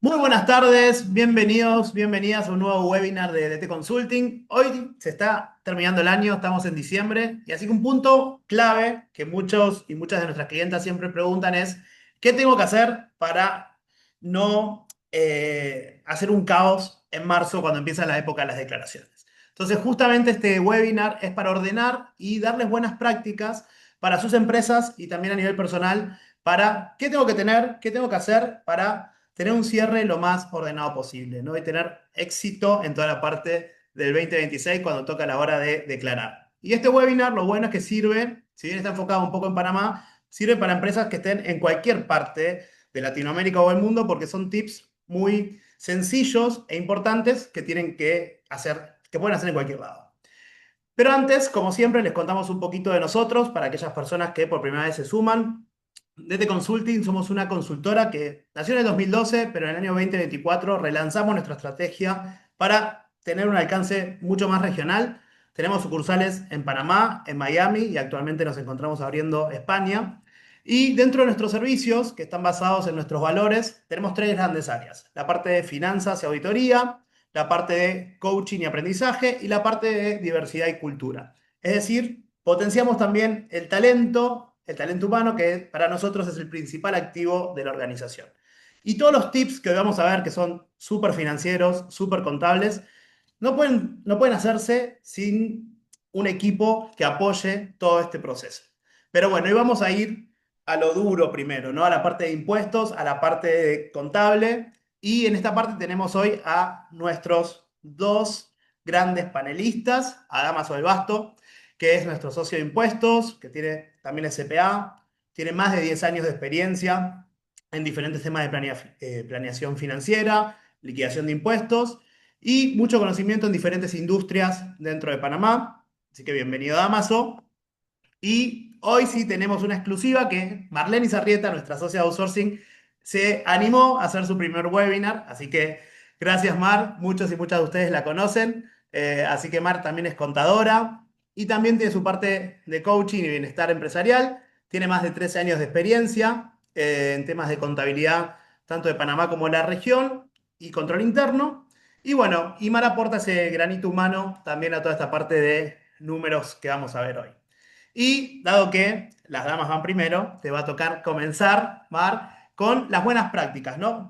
Muy buenas tardes, bienvenidos, bienvenidas a un nuevo webinar de DT Consulting. Hoy se está terminando el año, estamos en diciembre, y así que un punto clave que muchos y muchas de nuestras clientas siempre preguntan es, ¿qué tengo que hacer para no hacer un caos en marzo cuando empieza la época de las declaraciones? Entonces, justamente este webinar es para ordenar y darles buenas prácticas para sus empresas y también a nivel personal para qué tengo que tener, qué tengo que hacer para tener un cierre lo más ordenado posible, ¿no? Y tener éxito en toda la parte del 2026 cuando toca la hora de declarar. Y este webinar, lo bueno es que sirve, si bien está enfocado un poco en Panamá, sirve para empresas que estén en cualquier parte de Latinoamérica o el mundo porque son tips muy sencillos e importantes que tienen que hacer, que pueden hacer en cualquier lado. Pero antes, como siempre, les contamos un poquito de nosotros para aquellas personas que por primera vez se suman. DT Consulting somos una consultora que nació en el 2012, pero en el año 2024 relanzamos nuestra estrategia para tener un alcance mucho más regional. Tenemos sucursales en Panamá, en Miami y actualmente nos encontramos abriendo España. Y dentro de nuestros servicios, que están basados en nuestros valores, tenemos tres grandes áreas. La parte de finanzas y auditoría, la parte de coaching y aprendizaje y la parte de diversidad y cultura. Es decir, potenciamos también el talento humano, que para nosotros es el principal activo de la organización. Y todos los tips que hoy vamos a ver, que son súper financieros, súper contables, no pueden hacerse sin un equipo que apoye todo este proceso. Pero bueno, hoy vamos a ir a lo duro primero, ¿no? A la parte de impuestos, a la parte de contable. Y en esta parte tenemos hoy a nuestros dos grandes panelistas, a Damaso del Basto, que es nuestro socio de impuestos, que tiene también el CPA, tiene más de 10 años de experiencia en diferentes temas de planeación financiera, liquidación de impuestos y mucho conocimiento en diferentes industrias dentro de Panamá. Así que bienvenido, Damaso. Y hoy sí tenemos una exclusiva que Marlene Sarrieta, nuestra socia de outsourcing, se animó a hacer su primer webinar. Así que gracias, Mar. Muchos y muchas de ustedes la conocen. Así que Mar también es contadora y también tiene su parte de coaching y bienestar empresarial. Tiene más de 13 años de experiencia en temas de contabilidad, tanto de Panamá como de la región y control interno. Y bueno, y Mar aporta ese granito humano también a toda esta parte de números que vamos a ver hoy. Y dado que las damas van primero, te va a tocar comenzar, Mar, con las buenas prácticas, ¿no?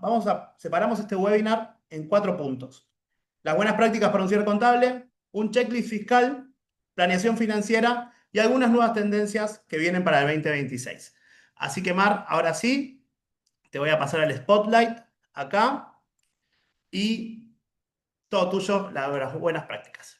Separamos este webinar en 4 puntos. Las buenas prácticas para un cierre contable, un checklist fiscal, planeación financiera y algunas nuevas tendencias que vienen para el 2026. Así que, Mar, ahora sí, te voy a pasar el spotlight acá y todo tuyo, las buenas prácticas.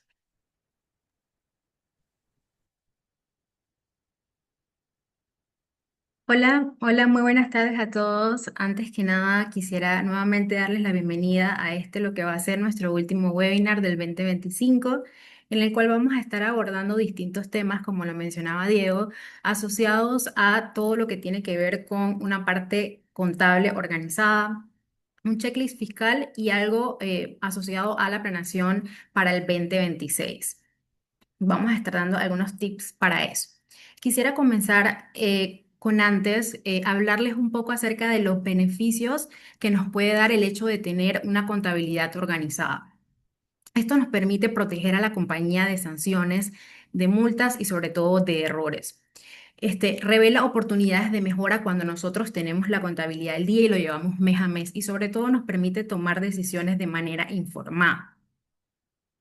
Hola, hola, muy buenas tardes a todos. Antes que nada, quisiera nuevamente darles la bienvenida a lo que va a ser nuestro último webinar del 2025, en el cual vamos a estar abordando distintos temas, como lo mencionaba Diego, asociados a todo lo que tiene que ver con una parte contable organizada, un checklist fiscal y algo asociado a la planeación para el 2026. Vamos a estar dando algunos tips para eso. Quisiera comenzar con antes hablarles un poco acerca de los beneficios que nos puede dar el hecho de tener una contabilidad organizada. Esto nos permite proteger a la compañía de sanciones, de multas y sobre todo de errores. Revela oportunidades de mejora cuando nosotros tenemos la contabilidad al día y lo llevamos mes a mes y sobre todo nos permite tomar decisiones de manera informada.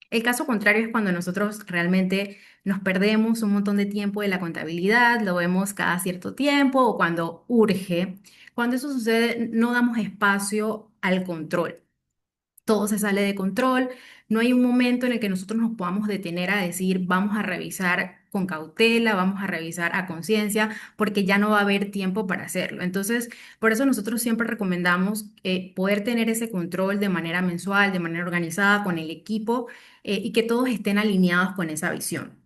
El caso contrario es cuando nosotros realmente nos perdemos un montón de tiempo de la contabilidad, lo vemos cada cierto tiempo o cuando urge. Cuando eso sucede, no damos espacio al control. Todo se sale de control. No hay un momento en el que nosotros nos podamos detener a decir, vamos a revisar con cautela, vamos a revisar a conciencia, porque ya no va a haber tiempo para hacerlo. Entonces, por eso nosotros siempre recomendamos poder tener ese control de manera mensual, de manera organizada con el equipo y que todos estén alineados con esa visión.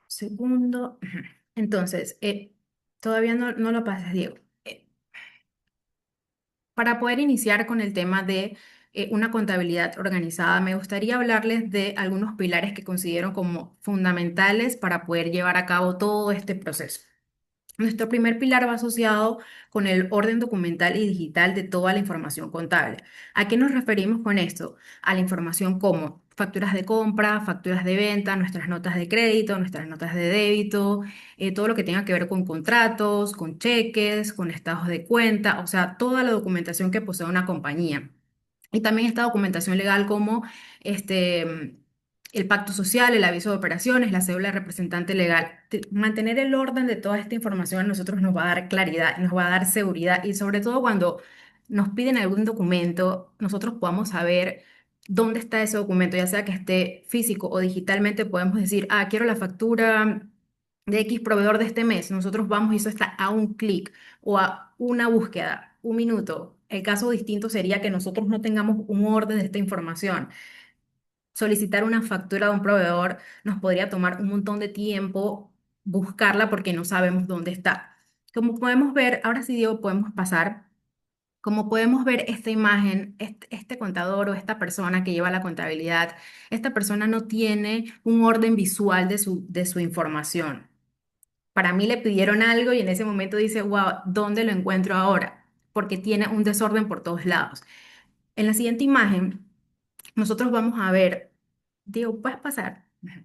Segundo, entonces, todavía no lo pases, Diego. Para poder iniciar con el tema de una contabilidad organizada, me gustaría hablarles de algunos pilares que considero como fundamentales para poder llevar a cabo todo este proceso. Nuestro primer pilar va asociado con el orden documental y digital de toda la información contable. ¿A qué nos referimos con esto? A la información como facturas de compra, facturas de venta, nuestras notas de crédito, nuestras notas de débito, todo lo que tenga que ver con contratos, con cheques, con estados de cuenta, o sea, toda la documentación que posee una compañía. Y también esta documentación legal como el pacto social, el aviso de operaciones, la cédula de representante legal. Mantener el orden de toda esta información a nosotros nos va a dar claridad, nos va a dar seguridad y sobre todo cuando nos piden algún documento, nosotros podamos saber dónde está ese documento, ya sea que esté físico o digitalmente, podemos decir, ah, quiero la factura de X proveedor de este mes. Nosotros vamos y eso está a un clic o a una búsqueda, un minuto. El caso distinto sería que nosotros no tengamos un orden de esta información. Solicitar una factura de un proveedor nos podría tomar un montón de tiempo buscarla porque no sabemos dónde está. Como podemos ver, ahora sí Diego, podemos pasar. Como podemos ver esta imagen, este contador o esta persona que lleva la contabilidad, esta persona no tiene un orden visual de su información. Para mí le pidieron algo y en ese momento dice, wow, ¿dónde lo encuentro ahora? Porque tiene un desorden por todos lados. En la siguiente imagen, nosotros vamos a ver, Diego, ¿puedes pasar? Ujú.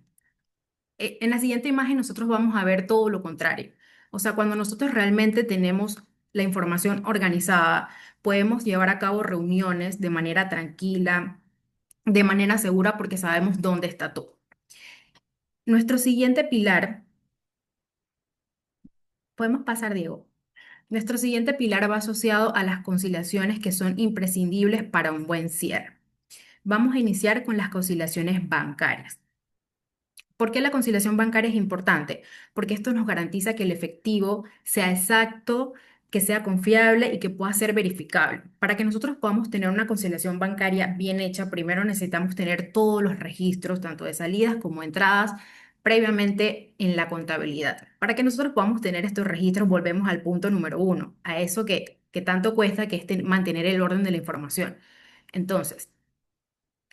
En la siguiente imagen, nosotros vamos a ver todo lo contrario. O sea, cuando nosotros realmente tenemos la información organizada, podemos llevar a cabo reuniones de manera tranquila, de manera segura, porque sabemos dónde está todo. Nuestro siguiente pilar, podemos pasar, Diego. Nuestro siguiente pilar va asociado a las conciliaciones que son imprescindibles para un buen cierre. Vamos a iniciar con las conciliaciones bancarias. ¿Por qué la conciliación bancaria es importante? Porque esto nos garantiza que el efectivo sea exacto, que sea confiable y que pueda ser verificable. Para que nosotros podamos tener una conciliación bancaria bien hecha, primero necesitamos tener todos los registros, tanto de salidas como entradas, previamente en la contabilidad. Para que nosotros podamos tener estos registros, volvemos al punto número uno, a eso que tanto cuesta, que es mantener el orden de la información. Entonces,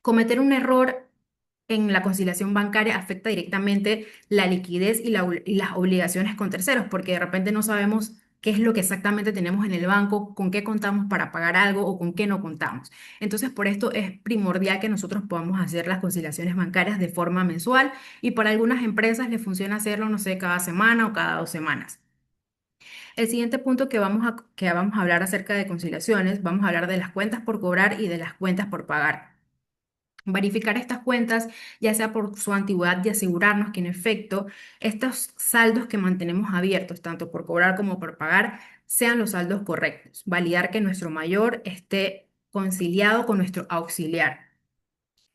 cometer un error en la conciliación bancaria afecta directamente la liquidez y, y las obligaciones con terceros, porque de repente no sabemos qué es lo que exactamente tenemos en el banco, con qué contamos para pagar algo o con qué no contamos. Entonces, por esto es primordial que nosotros podamos hacer las conciliaciones bancarias de forma mensual y para algunas empresas les funciona hacerlo, no sé, cada semana o cada 2 semanas. El siguiente punto que vamos a hablar acerca de conciliaciones, vamos a hablar de las cuentas por cobrar y de las cuentas por pagar. Verificar estas cuentas, ya sea por su antigüedad y asegurarnos que en efecto estos saldos que mantenemos abiertos, tanto por cobrar como por pagar, sean los saldos correctos. Validar que nuestro mayor esté conciliado con nuestro auxiliar.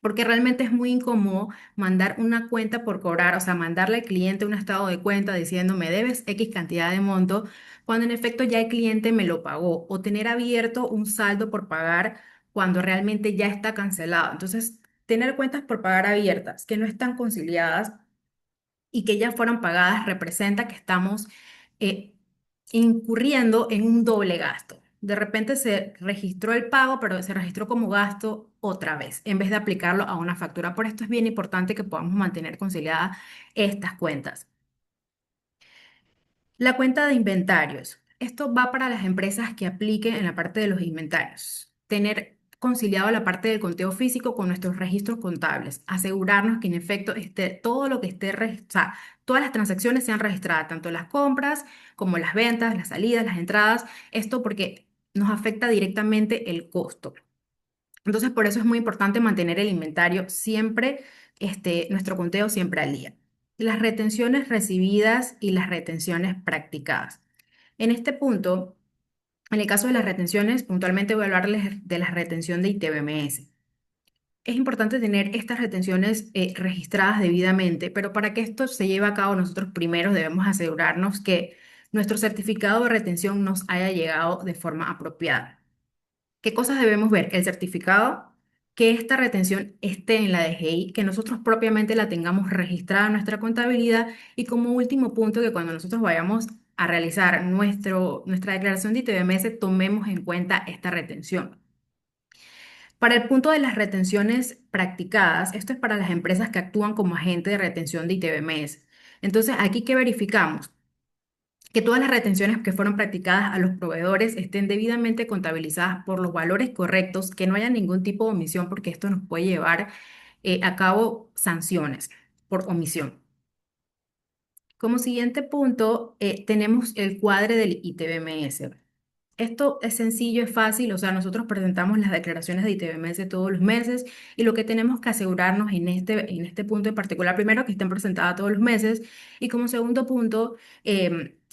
Porque realmente es muy incómodo mandar una cuenta por cobrar, o sea, mandarle al cliente un estado de cuenta diciendo me debes X cantidad de monto, cuando en efecto ya el cliente me lo pagó, o tener abierto un saldo por pagar cuando realmente ya está cancelado. Entonces, tener cuentas por pagar abiertas que no están conciliadas y que ya fueron pagadas representa que estamos eh, incurriendo en un doble gasto. De repente se registró el pago, pero se registró como gasto otra vez, en vez de aplicarlo a una factura. Por esto es bien importante que podamos mantener conciliadas estas cuentas. La cuenta de inventarios. Esto va para las empresas que apliquen en la parte de los inventarios. Tener conciliado la parte del conteo físico con nuestros registros contables. Asegurarnos que en efecto esté todo lo que esté registrado, todas las transacciones sean registradas, tanto las compras como las ventas, las salidas, las entradas. Esto porque nos afecta directamente el costo. Entonces, por eso es muy importante mantener el inventario siempre, nuestro conteo siempre al día. Las retenciones recibidas y las retenciones practicadas. En este punto, en el caso de las retenciones, puntualmente voy a hablarles de la retención de ITBMS. Es importante tener estas retenciones registradas debidamente, pero para que esto se lleve a cabo, nosotros primero debemos asegurarnos que nuestro certificado de retención nos haya llegado de forma apropiada. ¿Qué cosas debemos ver? El certificado, que esta retención esté en la DGI, que nosotros propiamente la tengamos registrada en nuestra contabilidad y como último punto, que cuando nosotros vayamos a realizar nuestra declaración de ITBMS, tomemos en cuenta esta retención. Para el punto de las retenciones practicadas, esto es para las empresas que actúan como agente de retención de ITBMS. Entonces, aquí, ¿qué verificamos? que todas las retenciones que fueron practicadas a los proveedores estén debidamente contabilizadas por los valores correctos, que no haya ningún tipo de omisión, porque esto nos puede llevar a cabo sanciones por omisión. Como siguiente punto, tenemos el cuadre del ITBMS. Esto es sencillo, es fácil, o sea, nosotros presentamos las declaraciones de ITBMS todos los meses y lo que tenemos que asegurarnos en este punto en particular, primero, que estén presentadas todos los meses y como segundo punto,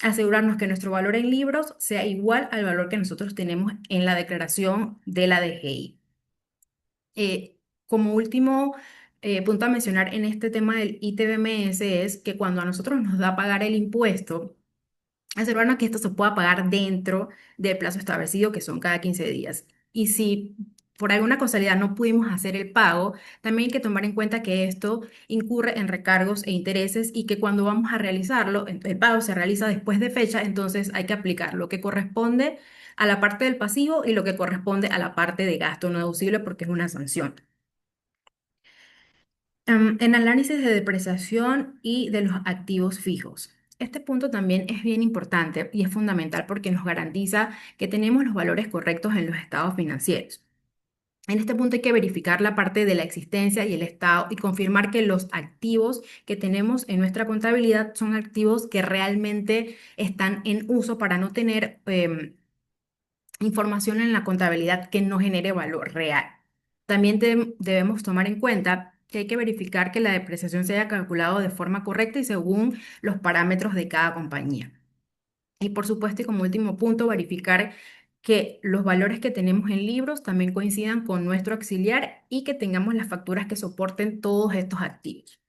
asegurarnos que nuestro valor en libros sea igual al valor que nosotros tenemos en la declaración de la DGI. Como último punto a mencionar en este tema del ITBMS es que cuando a nosotros nos da a pagar el impuesto, asegurarnos que esto se pueda pagar dentro del plazo establecido, que son cada 15 días. Y si por alguna casualidad no pudimos hacer el pago, también hay que tomar en cuenta que esto incurre en recargos e intereses y que cuando vamos a realizarlo, el pago se realiza después de fecha, entonces hay que aplicar lo que corresponde a la parte del pasivo y lo que corresponde a la parte de gasto no deducible porque es una sanción. En análisis de depreciación y de los activos fijos. Este punto también es bien importante y es fundamental porque nos garantiza que tenemos los valores correctos en los estados financieros. En este punto hay que verificar la parte de la existencia y el estado y confirmar que los activos que tenemos en nuestra contabilidad son activos que realmente están en uso para no tener información en la contabilidad que no genere valor real. También debemos tomar en cuenta que hay que verificar que la depreciación se haya calculado de forma correcta y según los parámetros de cada compañía. Y por supuesto, y como último punto, verificar que los valores que tenemos en libros también coincidan con nuestro auxiliar y que tengamos las facturas que soporten todos estos activos.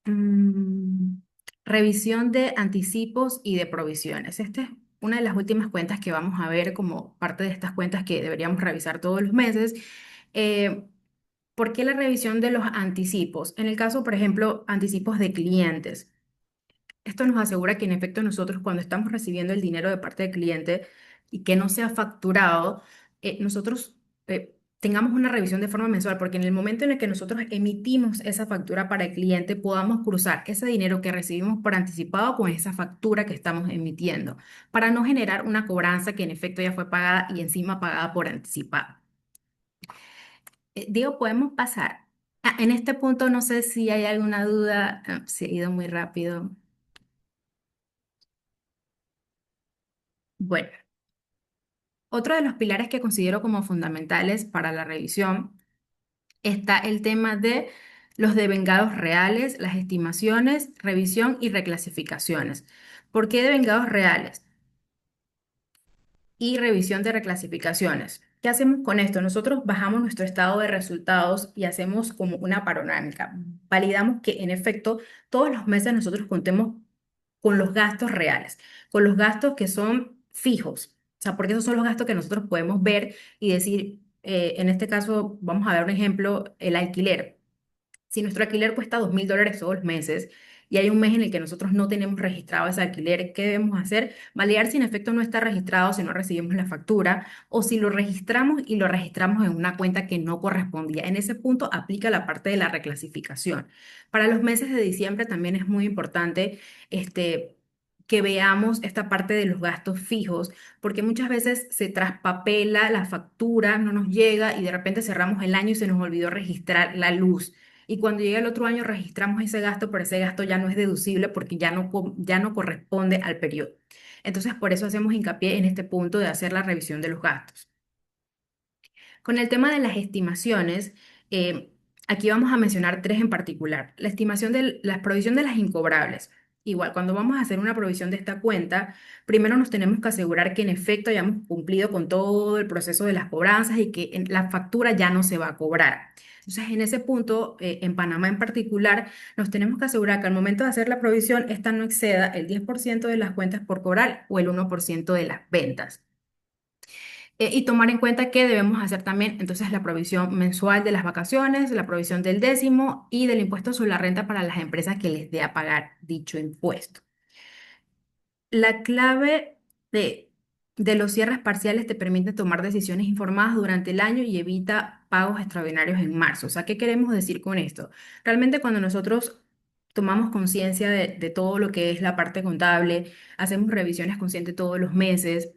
Mm, Revisión de anticipos y de provisiones. Esta es una de las últimas cuentas que vamos a ver como parte de estas cuentas que deberíamos revisar todos los meses. Eh, ¿Por qué la revisión de los anticipos? En el caso, por ejemplo, anticipos de clientes. Esto nos asegura que en efecto nosotros cuando estamos recibiendo el dinero de parte del cliente y que no sea facturado, nosotros tengamos una revisión de forma mensual, porque en el momento en el que nosotros emitimos esa factura para el cliente, podamos cruzar ese dinero que recibimos por anticipado con esa factura que estamos emitiendo, para no generar una cobranza que en efecto ya fue pagada y encima pagada por anticipado. Digo, podemos pasar. En este punto no sé si hay alguna duda, se ha ido muy rápido. Bueno. Otro de los pilares que considero como fundamentales para la revisión está el tema de los devengados reales, las estimaciones, revisión y reclasificaciones. ¿Por qué devengados reales? Y revisión de reclasificaciones. ¿Qué hacemos con esto? Nosotros bajamos nuestro estado de resultados y hacemos como una panorámica. Validamos que en efecto todos los meses nosotros contemos con los gastos reales, con los gastos que son fijos. O sea, porque esos son los gastos que nosotros podemos ver y decir, en este caso, vamos a ver un ejemplo, el alquiler. Si nuestro alquiler cuesta $2.000 todos los meses y hay un mes en el que nosotros no tenemos registrado ese alquiler, ¿qué debemos hacer? Validar si en efecto no está registrado, si no recibimos la factura o si lo registramos y lo registramos en una cuenta que no correspondía. En ese punto aplica la parte de la reclasificación. Para los meses de diciembre también es muy importante que veamos esta parte de los gastos fijos, porque muchas veces se traspapela la factura, no nos llega y de repente cerramos el año y se nos olvidó registrar la luz. Y cuando llega el otro año registramos ese gasto, pero ese gasto ya no es deducible porque ya no corresponde al periodo. Entonces, por eso hacemos hincapié en este punto de hacer la revisión de los gastos. Con el tema de las estimaciones, eh, aquí vamos a mencionar tres en particular. La estimación de la provisión de las incobrables. Igual, cuando vamos a hacer una provisión de esta cuenta, primero nos tenemos que asegurar que en efecto hayamos cumplido con todo el proceso de las cobranzas y que la factura ya no se va a cobrar. Entonces, en ese punto, en Panamá en particular, nos tenemos que asegurar que al momento de hacer la provisión, esta no exceda el 10% de las cuentas por cobrar o el 1% de las ventas. Y tomar en cuenta que debemos hacer también entonces la provisión mensual de las vacaciones, la provisión del décimo y del impuesto sobre la renta para las empresas que les dé a pagar dicho impuesto. La clave de los cierres parciales te permite tomar decisiones informadas durante el año y evita pagos extraordinarios en marzo. O sea, ¿qué queremos decir con esto? Realmente cuando nosotros tomamos conciencia de todo lo que es la parte contable, hacemos revisiones conscientes todos los meses.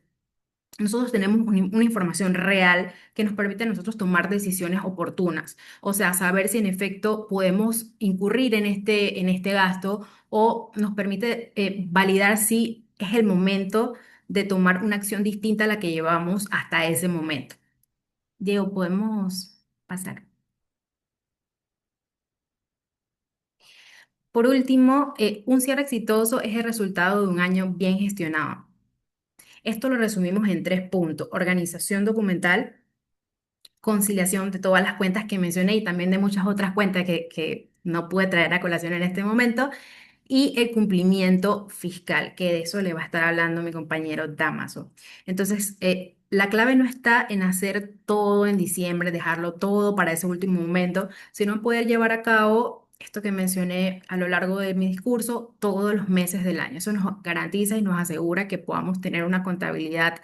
Nosotros tenemos una información real que nos permite a nosotros tomar decisiones oportunas, o sea, saber si en efecto podemos incurrir en este gasto o nos permite validar si es el momento de tomar una acción distinta a la que llevamos hasta ese momento. Diego, podemos pasar. Por último, un cierre exitoso es el resultado de un año bien gestionado. Esto lo resumimos en tres puntos: organización documental, conciliación de todas las cuentas que mencioné y también de muchas otras cuentas que no pude traer a colación en este momento, y el cumplimiento fiscal, que de eso le va a estar hablando mi compañero Damaso. Entonces, la clave no está en hacer todo en diciembre, dejarlo todo para ese último momento, sino en poder llevar a cabo esto que mencioné a lo largo de mi discurso todos los meses del año. Eso nos garantiza y nos asegura que podamos tener una contabilidad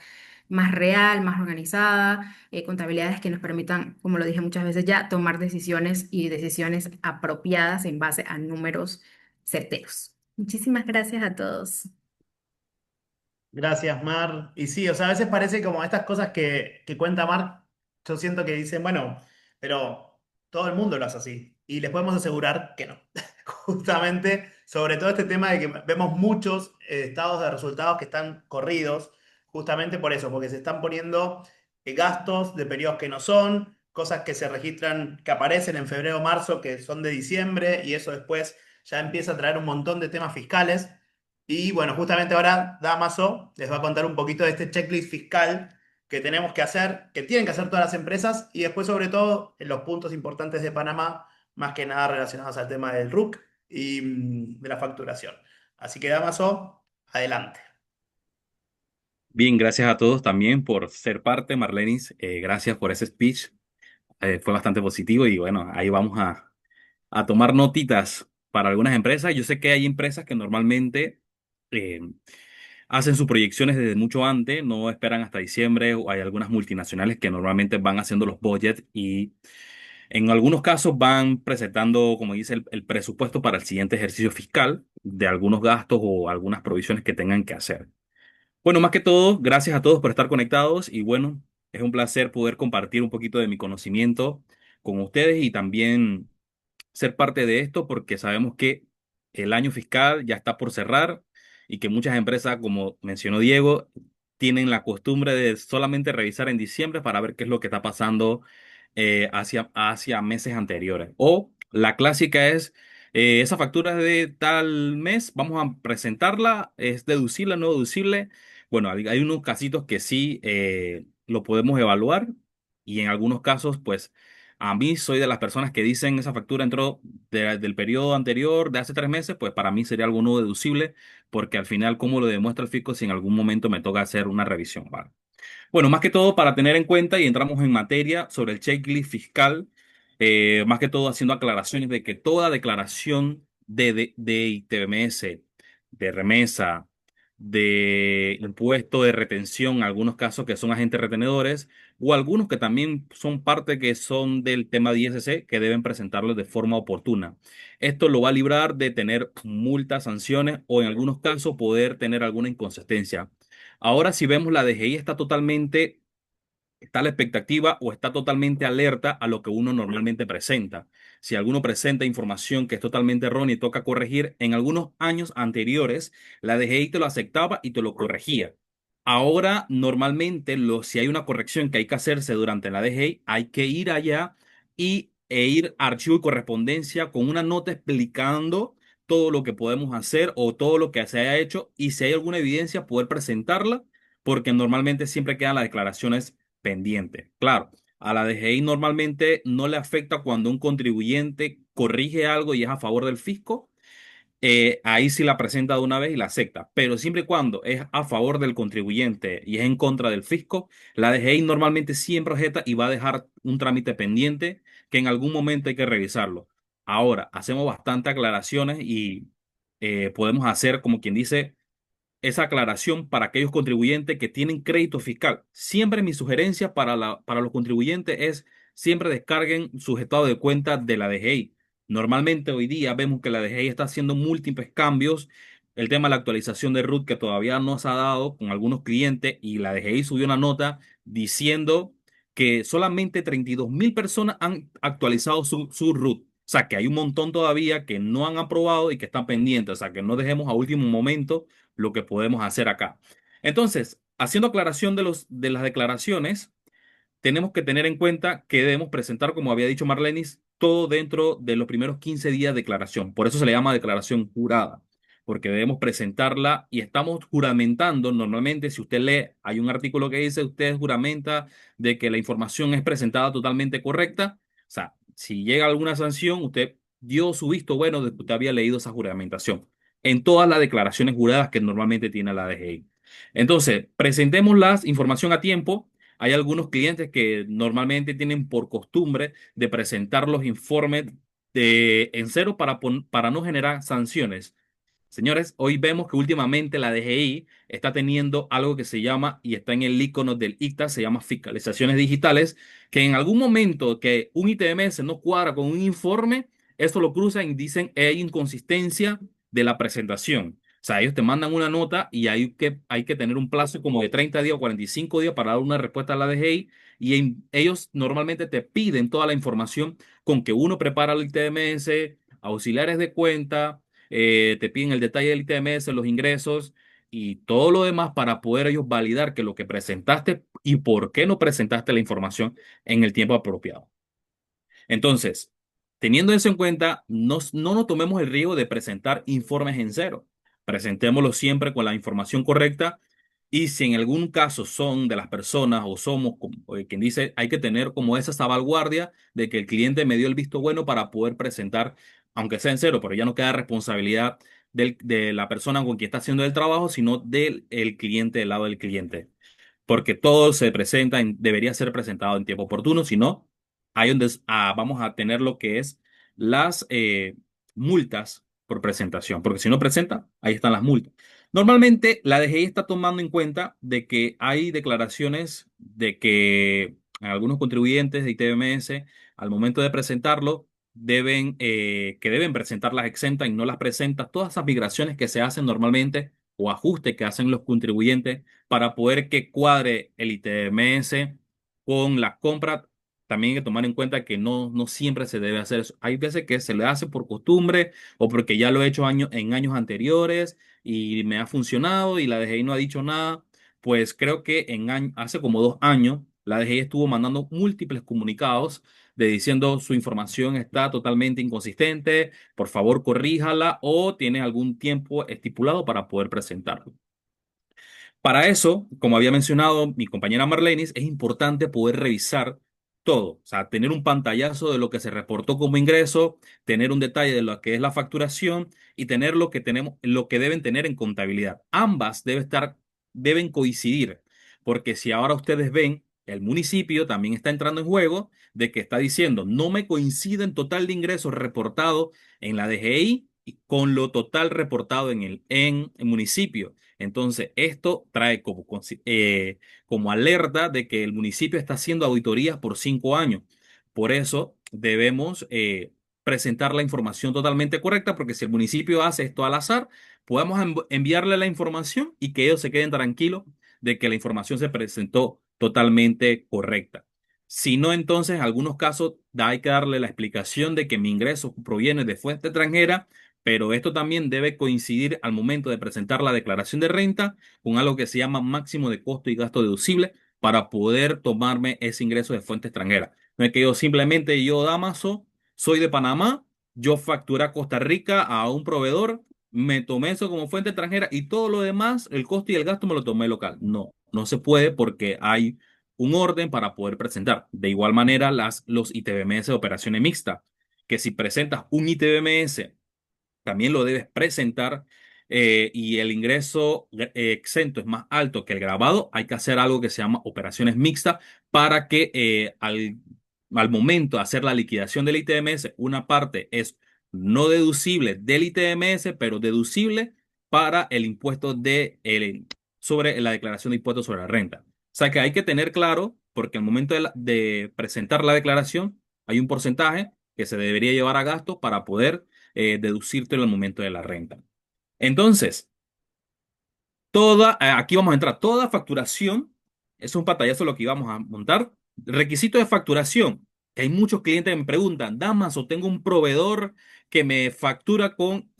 más real, más organizada, contabilidades que nos permitan, como lo dije muchas veces ya, tomar decisiones y decisiones apropiadas en base a números certeros. Muchísimas gracias a todos. Gracias, Mar. Y sí, o sea, a veces parece como estas cosas que cuenta Mar, yo siento que dicen, bueno, pero todo el mundo lo hace así. Y les podemos asegurar que no. Justamente, sobre todo este tema de que vemos muchos estados de resultados que están corridos, justamente por eso, porque se están poniendo gastos de periodos que no son, cosas que se registran, que aparecen en febrero o marzo, que son de diciembre, y eso después ya empieza a traer un montón de temas fiscales. Y bueno, justamente ahora Damaso les va a contar un poquito de este checklist fiscal que tenemos que hacer, que tienen que hacer todas las empresas y después sobre todo en los puntos importantes de Panamá, más que nada relacionados al tema del RUC y de la facturación. Así que Damaso, adelante. Bien, gracias a todos también por ser parte, Marlenis. Gracias por ese speech. Fue bastante positivo y bueno, ahí vamos a tomar notitas para algunas empresas. Yo sé que hay empresas que normalmente eh, hacen sus proyecciones desde mucho antes, no esperan hasta diciembre, o hay algunas multinacionales que normalmente van haciendo los budgets y en algunos casos van presentando, como dice, el presupuesto para el siguiente ejercicio fiscal de algunos gastos o algunas provisiones que tengan que hacer. Bueno, más que todo, gracias a todos por estar conectados y bueno, es un placer poder compartir un poquito de mi conocimiento con ustedes y también ser parte de esto porque sabemos que el año fiscal ya está por cerrar y que muchas empresas, como mencionó Diego, tienen la costumbre de solamente revisar en diciembre para ver qué es lo que está pasando hacia meses anteriores. O la clásica es, esa factura es de tal mes, vamos a presentarla, es deducible, no deducible. Bueno, hay unos casitos que sí lo podemos evaluar y en algunos casos, pues a mí soy de las personas que dicen esa factura entró del periodo anterior, de hace 3 meses, pues para mí sería algo no deducible, porque al final, ¿cómo lo demuestra el fisco si en algún momento me toca hacer una revisión? ¿Vale? Bueno, más que todo para tener en cuenta y entramos en materia sobre el checklist fiscal, más que todo haciendo aclaraciones de que toda declaración de ITBMS, de remesa, de impuesto de retención, algunos casos que son agentes retenedores, o algunos que también son parte que son del tema de ISC, que deben presentarlo de forma oportuna. Esto lo va a librar de tener multas, sanciones o en algunos casos poder tener alguna inconsistencia. Ahora, si vemos la DGI está a la expectativa o está totalmente alerta a lo que uno normalmente presenta. Si alguno presenta información que es totalmente errónea y toca corregir, en algunos años anteriores, la DGI te lo aceptaba y te lo corregía. Ahora, normalmente, si hay una corrección que hay que hacerse durante la DGI, hay que ir allá e ir a archivo y correspondencia con una nota explicando todo lo que podemos hacer o todo lo que se haya hecho y si hay alguna evidencia, poder presentarla, porque normalmente siempre quedan las declaraciones pendientes. Claro, a la DGI normalmente no le afecta cuando un contribuyente corrige algo y es a favor del fisco, ahí sí la presenta de una vez y la acepta. Pero siempre y cuando es a favor del contribuyente y es en contra del fisco, la DGI normalmente siempre objeta y va a dejar un trámite pendiente que en algún momento hay que revisarlo. Ahora, hacemos bastantes aclaraciones y podemos hacer, como quien dice, esa aclaración para aquellos contribuyentes que tienen crédito fiscal. Siempre mi sugerencia para los contribuyentes es siempre descarguen su estado de cuenta de la DGI. Normalmente hoy día vemos que la DGI está haciendo múltiples cambios. El tema de la actualización de RUT que todavía no se ha dado con algunos clientes y la DGI subió una nota diciendo que solamente 32.000 personas han actualizado su RUT. O sea, que hay un montón todavía que no han aprobado y que están pendientes. O sea, que no dejemos a último momento lo que podemos hacer acá. Entonces, haciendo aclaración de las declaraciones, tenemos que tener en cuenta que debemos presentar, como había dicho Marlenis, todo dentro de los primeros 15 días de declaración. Por eso se le llama declaración jurada, porque debemos presentarla y estamos juramentando. Normalmente, si usted lee, hay un artículo que dice, usted juramenta de que la información es presentada totalmente correcta. O sea, si llega alguna sanción, usted dio su visto bueno de que usted había leído esa juramentación en todas las declaraciones juradas que normalmente tiene la DGI. Entonces, presentemos la información a tiempo. Hay algunos clientes que normalmente tienen por costumbre de presentar los informes en cero para no generar sanciones. Señores, hoy vemos que últimamente la DGI está teniendo algo que se llama, y está en el icono del ICTA, se llama fiscalizaciones digitales, que en algún momento que un ITMS no cuadra con un informe, eso lo cruzan y dicen hay inconsistencia de la presentación. O sea, ellos te mandan una nota y hay que tener un plazo como de 30 días o 45 días para dar una respuesta a la DGI y ellos normalmente te piden toda la información con que uno prepara el ITMS, auxiliares de cuenta, te piden el detalle del ITMS, los ingresos y todo lo demás para poder ellos validar que lo que presentaste y por qué no presentaste la información en el tiempo apropiado. Entonces, teniendo eso en cuenta, no nos tomemos el riesgo de presentar informes en cero. Presentémoslo siempre con la información correcta y si en algún caso son de las personas o somos quien dice, hay que tener como esa salvaguardia de que el cliente me dio el visto bueno para poder presentar, aunque sea en cero, pero ya no queda responsabilidad de la persona con quien está haciendo el trabajo, sino del cliente, del lado del cliente porque todo se presenta, debería ser presentado en tiempo oportuno, si no, ahí donde vamos a tener lo que es las multas por presentación, porque si no presenta, ahí están las multas. Normalmente la DGI está tomando en cuenta de que hay declaraciones de que algunos contribuyentes de ITBMS al momento de presentarlo que deben presentarlas exentas y no las presentan. Todas esas migraciones que se hacen normalmente o ajustes que hacen los contribuyentes para poder que cuadre el ITMS con la compra. También hay que tomar en cuenta que no siempre se debe hacer eso. Hay veces que se le hace por costumbre o porque ya lo he hecho en años anteriores y me ha funcionado y la DGI no ha dicho nada. Pues creo que hace como 2 años la DGI estuvo mandando múltiples comunicados de diciendo su información está totalmente inconsistente, por favor corríjala o tiene algún tiempo estipulado para poder presentarlo. Para eso, como había mencionado mi compañera Marlenis, es importante poder revisar todo, o sea, tener un pantallazo de lo que se reportó como ingreso, tener un detalle de lo que es la facturación y tener lo que tenemos, lo que deben tener en contabilidad. Ambas deben coincidir, porque si ahora ustedes ven, el municipio también está entrando en juego de que está diciendo, no me coincide en total de ingresos reportado en la DGI con lo total reportado en el municipio. Entonces, esto trae como alerta de que el municipio está haciendo auditorías por 5 años. Por eso debemos presentar la información totalmente correcta, porque si el municipio hace esto al azar, podemos enviarle la información y que ellos se queden tranquilos de que la información se presentó totalmente correcta. Si no, entonces, en algunos casos hay que darle la explicación de que mi ingreso proviene de fuente extranjera, pero esto también debe coincidir al momento de presentar la declaración de renta con algo que se llama máximo de costo y gasto deducible para poder tomarme ese ingreso de fuente extranjera. No es que yo, Damaso, soy de Panamá, yo facturé a Costa Rica a un proveedor, me tomé eso como fuente extranjera y todo lo demás, el costo y el gasto me lo tomé local. No, no se puede porque hay un orden para poder presentar. De igual manera, los ITBMS de operaciones mixtas, que si presentas un ITBMS también lo debes presentar y el ingreso exento es más alto que el grabado, hay que hacer algo que se llama operaciones mixtas para que al momento de hacer la liquidación del ITMS, una parte es no deducible del ITMS, pero deducible para el impuesto sobre la declaración de impuestos sobre la renta. O sea que hay que tener claro, porque al momento de presentar la declaración hay un porcentaje que se debería llevar a gasto para poder deducírtelo al momento de la renta. Entonces, aquí vamos a entrar, toda facturación, es un pantallazo lo que íbamos a montar. Requisito de facturación, que hay muchos clientes que me preguntan, Damaso, tengo un proveedor que me factura con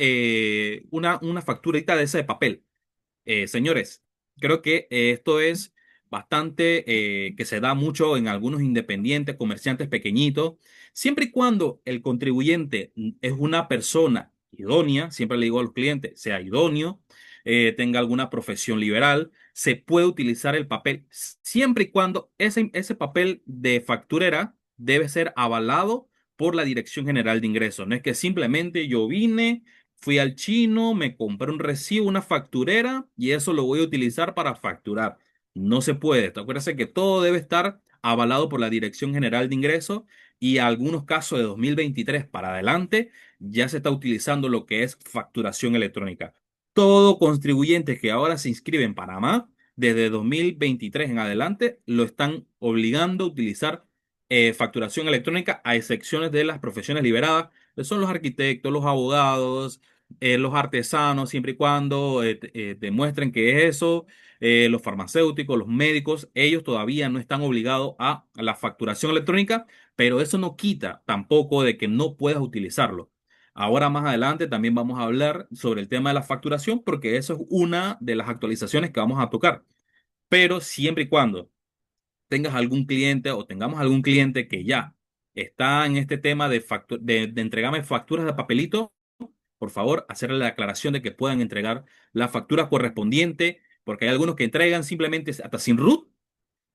una facturita de ese de papel. Señores, creo que esto es bastante que se da mucho en algunos independientes, comerciantes pequeñitos, siempre y cuando el contribuyente es una persona idónea, siempre le digo a los clientes, sea idóneo, tenga alguna profesión liberal, se puede utilizar el papel, siempre y cuando ese papel de facturera debe ser avalado por la Dirección General de Ingresos. No es que simplemente yo vine, fui al chino, me compré un recibo, una facturera y eso lo voy a utilizar para facturar. No se puede. Acuérdense que todo debe estar avalado por la Dirección General de Ingresos y algunos casos de 2023 para adelante ya se está utilizando lo que es facturación electrónica. Todo contribuyente que ahora se inscribe en Panamá, desde 2023 en adelante, lo están obligando a utilizar facturación electrónica a excepciones de las profesiones liberadas, que son los arquitectos, los abogados, los artesanos, siempre y cuando demuestren que es eso, los farmacéuticos, los médicos, ellos todavía no están obligados a la facturación electrónica, pero eso no quita tampoco de que no puedas utilizarlo. Ahora más adelante también vamos a hablar sobre el tema de la facturación, porque eso es una de las actualizaciones que vamos a tocar. Pero siempre y cuando tengas algún cliente o tengamos algún cliente que ya está en este tema de entregarme facturas de papelito, por favor, hacerle la aclaración de que puedan entregar la factura correspondiente, porque hay algunos que entregan simplemente hasta sin root.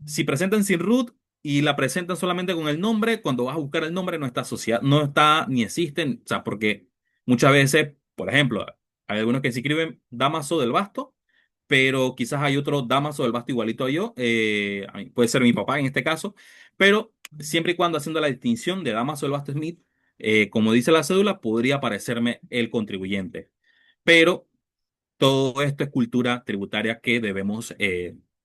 Si presentan sin root y la presentan solamente con el nombre, cuando vas a buscar el nombre no está asociado, no está ni existen, o sea, porque muchas veces, por ejemplo, hay algunos que se escriben Damaso del Basto, pero quizás hay otro Damaso del Basto igualito a yo, puede ser mi papá en este caso, pero siempre y cuando haciendo la distinción de Damaso del Basto Smith, como dice la cédula, podría aparecerme el contribuyente. Pero todo esto es cultura tributaria que debemos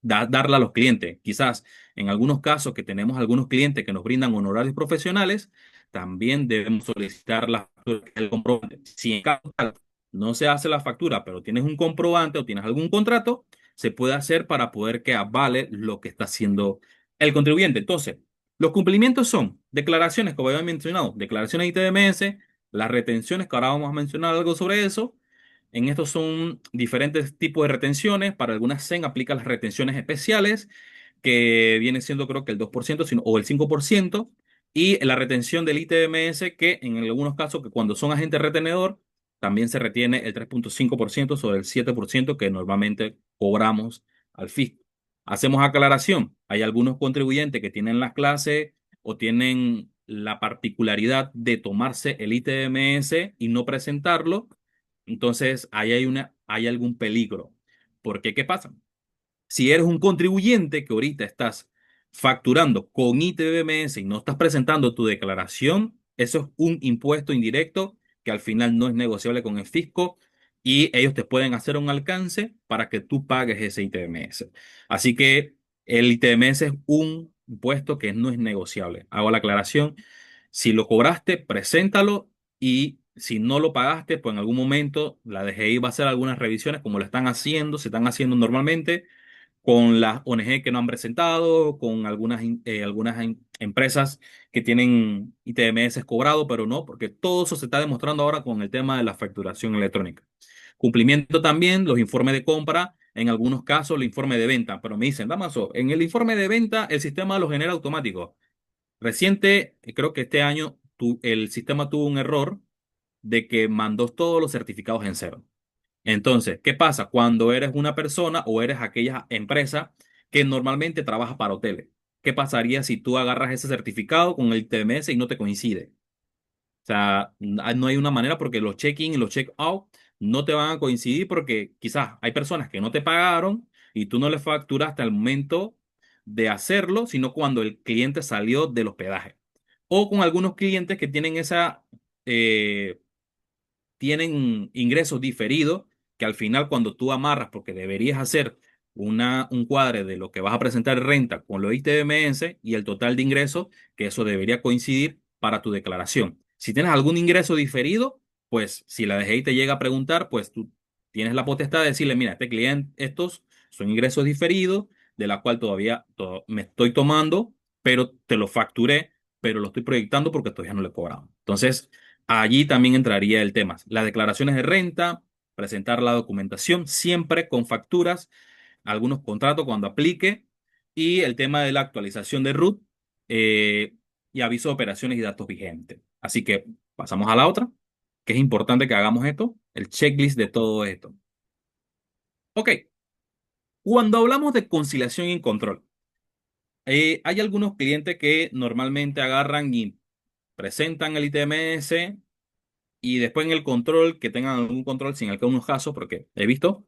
darle a los clientes. Quizás en algunos casos que tenemos algunos clientes que nos brindan honorarios profesionales, también debemos solicitar la factura, el comprobante. Si en caso tal no se hace la factura, pero tienes un comprobante o tienes algún contrato, se puede hacer para poder que avale lo que está haciendo el contribuyente. Entonces, los cumplimientos son declaraciones, como había mencionado, declaraciones ITBMS, las retenciones, que ahora vamos a mencionar algo sobre eso. En estos son diferentes tipos de retenciones. Para algunas SEN aplica las retenciones especiales, que viene siendo creo que el 2% o el 5%, y la retención del ITBMS, que en algunos casos, que cuando son agentes retenedor, también se retiene el 3,5% sobre el 7% que normalmente cobramos al fisco. Hacemos aclaración. Hay algunos contribuyentes que tienen las clases o tienen la particularidad de tomarse el ITBMS y no presentarlo, entonces, ahí hay algún peligro. Porque, ¿qué pasa? Si eres un contribuyente que ahorita estás facturando con ITBMS y no estás presentando tu declaración, eso es un impuesto indirecto que al final no es negociable con el fisco y ellos te pueden hacer un alcance para que tú pagues ese ITBMS. Así que el ITBMS es un impuesto que no es negociable. Hago la aclaración. Si lo cobraste, preséntalo y si no lo pagaste, pues en algún momento la DGI va a hacer algunas revisiones como lo están haciendo, se están haciendo normalmente con las ONG que no han presentado, con algunas empresas que tienen ITMS cobrado, pero no, porque todo eso se está demostrando ahora con el tema de la facturación electrónica. Cumplimiento también, los informes de compra, en algunos casos el informe de venta, pero me dicen, Damaso, en el informe de venta el sistema lo genera automático. Reciente, creo que este año el sistema tuvo un error de que mandó todos los certificados en cero. Entonces, ¿qué pasa cuando eres una persona o eres aquella empresa que normalmente trabaja para hoteles? ¿Qué pasaría si tú agarras ese certificado con el TMS y no te coincide? O sea, no hay una manera porque los check-in y los check-out no te van a coincidir porque quizás hay personas que no te pagaron y tú no les facturaste al momento de hacerlo, sino cuando el cliente salió del hospedaje. O con algunos clientes que tienen eh, tienen ingresos diferidos que al final cuando tú amarras, porque deberías hacer un cuadre de lo que vas a presentar en renta con lo ITBMS y el total de ingresos, que eso debería coincidir para tu declaración. Si tienes algún ingreso diferido, pues si la DGI te llega a preguntar, pues tú tienes la potestad de decirle, mira, este cliente, estos son ingresos diferidos, de la cual todavía me estoy tomando, pero te lo facturé, pero lo estoy proyectando porque todavía no lo he cobrado. Entonces, allí también entraría el tema. Las declaraciones de renta, presentar la documentación siempre con facturas, algunos contratos cuando aplique, y el tema de la actualización de RUT y aviso de operaciones y datos vigentes. Así que pasamos a la otra, que es importante que hagamos esto, el checklist de todo esto. Ok, cuando hablamos de conciliación y control, hay algunos clientes que normalmente agarran y presentan el ITMS y después en el control, que tengan algún control, sin algunos casos, porque he visto,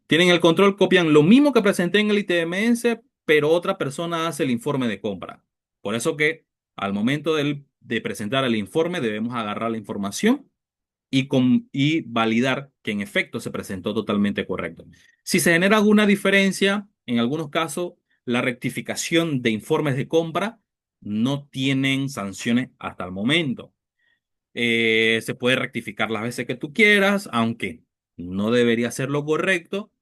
tienen el control, copian lo mismo que presenté en el ITMS, pero otra persona hace el informe de compra. Por eso que al momento de presentar el informe debemos agarrar la información y validar que en efecto se presentó totalmente correcto. Si se genera alguna diferencia, en algunos casos, la rectificación de informes de compra no tienen sanciones hasta el momento. Se puede rectificar las veces que tú quieras, aunque no debería ser lo correcto,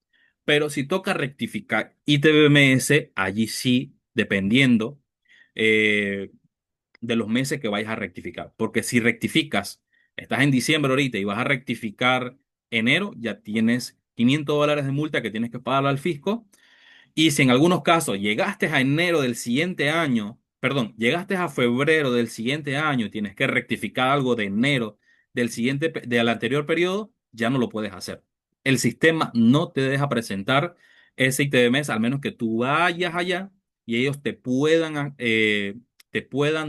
pero si toca rectificar ITBMS, allí sí, dependiendo eh, de los meses que vayas a rectificar. Porque si rectificas, estás en diciembre ahorita y vas a rectificar enero, ya tienes $500 de multa que tienes que pagar al fisco y si en algunos casos llegaste a enero del siguiente año, perdón, llegaste a febrero del siguiente año y tienes que rectificar algo de enero del anterior periodo, ya no lo puedes hacer. El sistema no te deja presentar ese ITBMS, al menos que tú vayas allá y ellos te puedan